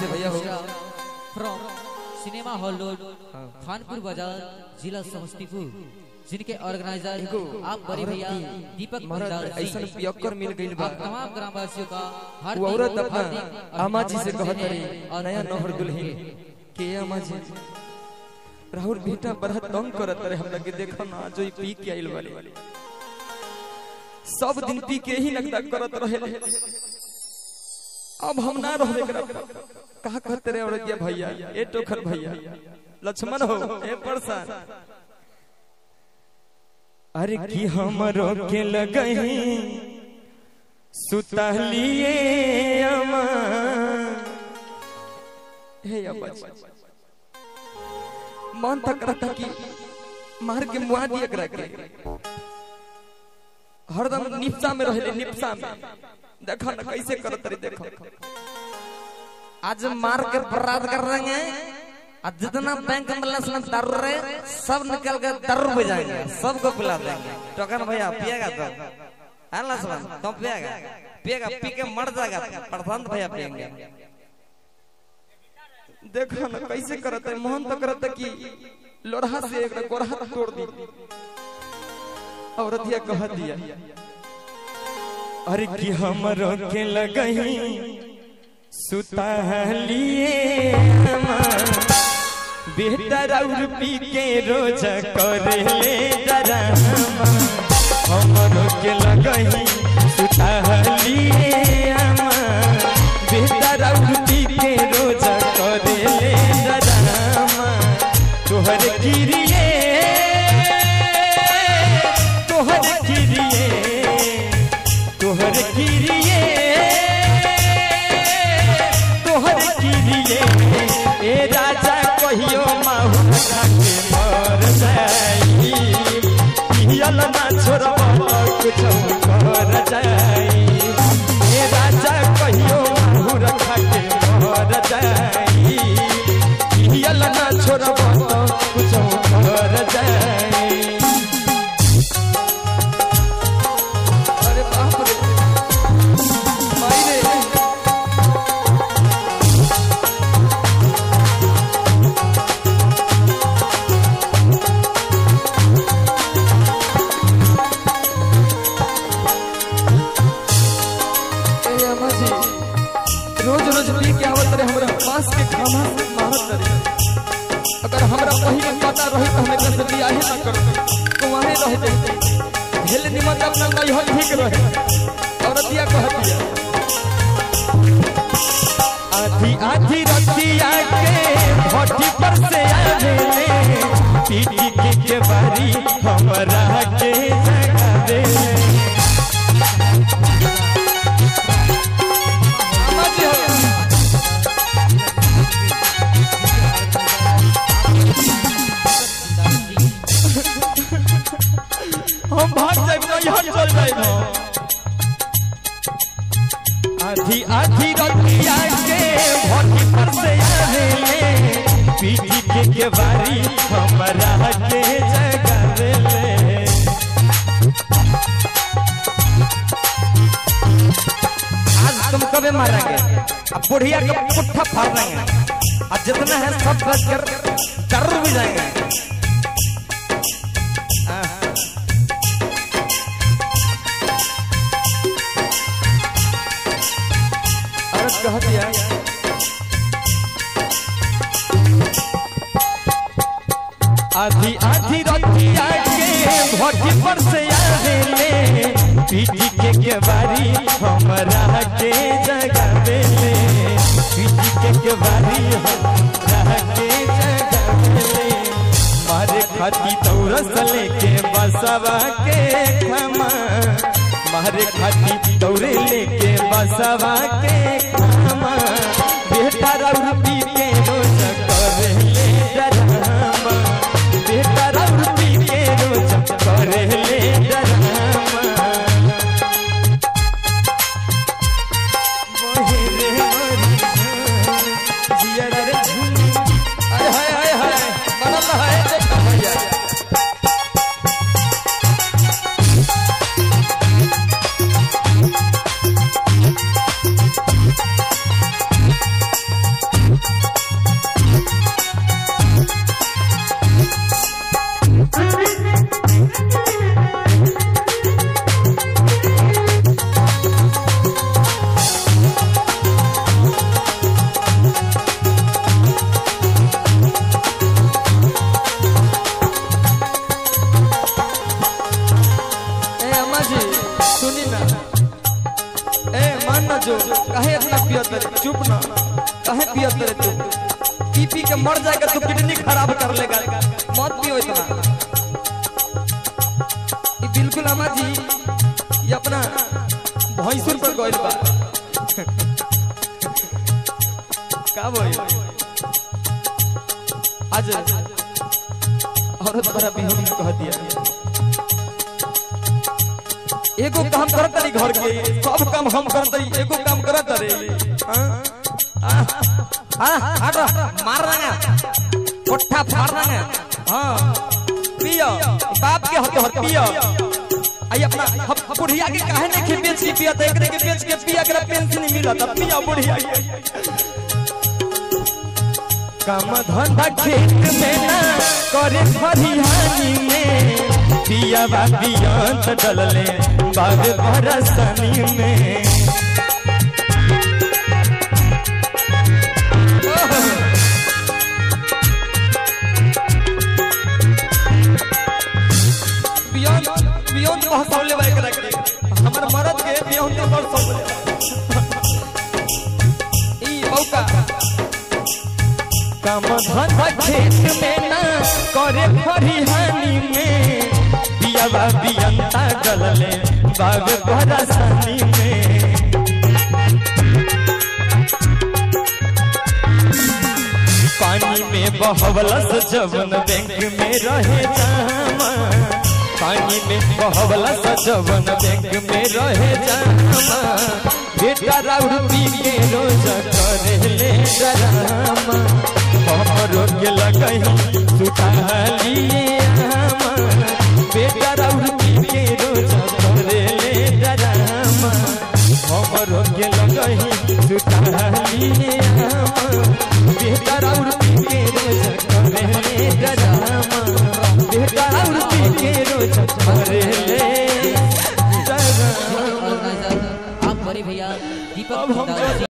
से भैया हो from cinema hall road Khanpur बाजार जिला समस्तीपुर जिनके ऑर्गेनाइजर आप बड़े भैया दीपक मंडाल ऐसा पियक्कर मिल गई बा तमाम ग्रामवासियों का वो औरत अपना आमा जी से कहत रही नया नौहर दुल्हन के आमा जी राहुल बेटा बड़ा तंग करत रहे हमरा के देखो ना जो पी के आइल वाले सब दिन पी के ही नकदा करत रहे अब हम ना रहले करा कहा कहते रे औरत भैया ए टोखर भैया लक्ष्मण हो ए परसान अरे की हमरो के लगही सुतलिए अमा हे अब्बा मन तक रहता कि मार के मुआ दिए करा के हरदम निपसा में रहले निपसा में देखो ना कैसे करत रे देखो आज मार के बर्बाद कर रहे हैं आज जितना बैंक में बैलेंस में दारू रहे सब निकल के दारू पे जाएंगे सबको पिला देंगे टोकन भैया पिएगा तो लक्ष्मण तुम पिएगा पी के मर जाएगा प्रशांत भैया पिएंगे देखो ना कैसे करत है मोहन तो करत है कि लोढ़ा से एक गोरहा तोड़ दी औरतिया कह दिया अरे कि हमरो के लगही सुतलिए बेटा राउर पी के रोज करे डरामा हमरो के लगही सुतलिए बेटा राउर पी के रोज करे डरामा तोहर गिरिए तोहर गिरिए तोहर गिरिए तोहर गिरिए ए राजा कहियो माहू खाके मर जाई पियल ना छोड़ब कुछ कर जाई ए राजा कहियो माहू खाके मर जाई पियल ना छोड़ब कुछ कर जाई अरे बाप रे माई रे रोज रोज पी के आवत रहे हमरा पास के खामा से मारत रहे अगर हमरा पहले पता रहे तो हमें कभी बियाह ना करते तो वहीं रह जाते हेल निमन अपना नहीं हो ठीक रहे औरतिया कहतिया आधी आधी रतिया के भट्टी पर से आवेले पीटी के बारी हमरा के जगावे हम भाग जाए यहाँ चल जाए आधी आधी रतिया के भट्टी पर से आवेले पीटी के बारी हमरा के जगावेले आज तुम कभी मारेंगे अब बुढ़िया का पुट्ठा फाड़ देंगे और जितना है सब बच कर जरूर भी जाएंगे कह दिया आधी आधी रतिया के भट्टी पर से आवेले पीटी के बारी हमरा के जगावेले पीटी के बारी हमरा के जगावेले मारे खाती दौरस लेके बसवा के खमा मारे खाती दौरे लेके बसवा के खमा बेटा राउर पी के रोज करेले डरामा बेटा राउर पी के रोज करेले डरामा मोहे रे मोरी जिया रे झूमी हाय हाय हाय बनल है देखा भैया काहे इतना पियत रे? चुप ना, काहे पियत रे तू? पी पी के मर जाएगा तू, किडनी खराब कर लेगा। मत पियो इतना। ये बिल्कुल अम्मा जी ये अपना भैंसुर पर गइल बा। का बोल आज औरत बड़ा बिहोनी कह दिया। एगो काम करत रही घर के, सब काम हम करत रही, एगो काम करत रही। हटो मार देंगे कोठा फाड़ देंगे। हाँ पियो बाप के हतो हत पियो। आई अपना बुढ़िया के काहे नहीं के बेच के पिया, एकरे के बेच के पिया के पेंशन मिला त पिया बुढ़िया। काम धंधा खेत में ना करे खरिहानी में, पिया बाबिया त डलले बाग बरसनी में। बियॉन्ड हंसौले बा एकरा के, हमर मरद के बियॉन्ड के पर सौले ई मौका। काम धंधा खेत में ना करे खरिहानी में, पिया बाबियंता डलले बाग बरसनी में। पानी में बहवलस जवन बैंक में रहे जामा, पानी में बहवला सजवन बैंक में रहे जामा। बेटा राउर पी के रोज करे ले डरामा, हमरो के लगही सुता लिए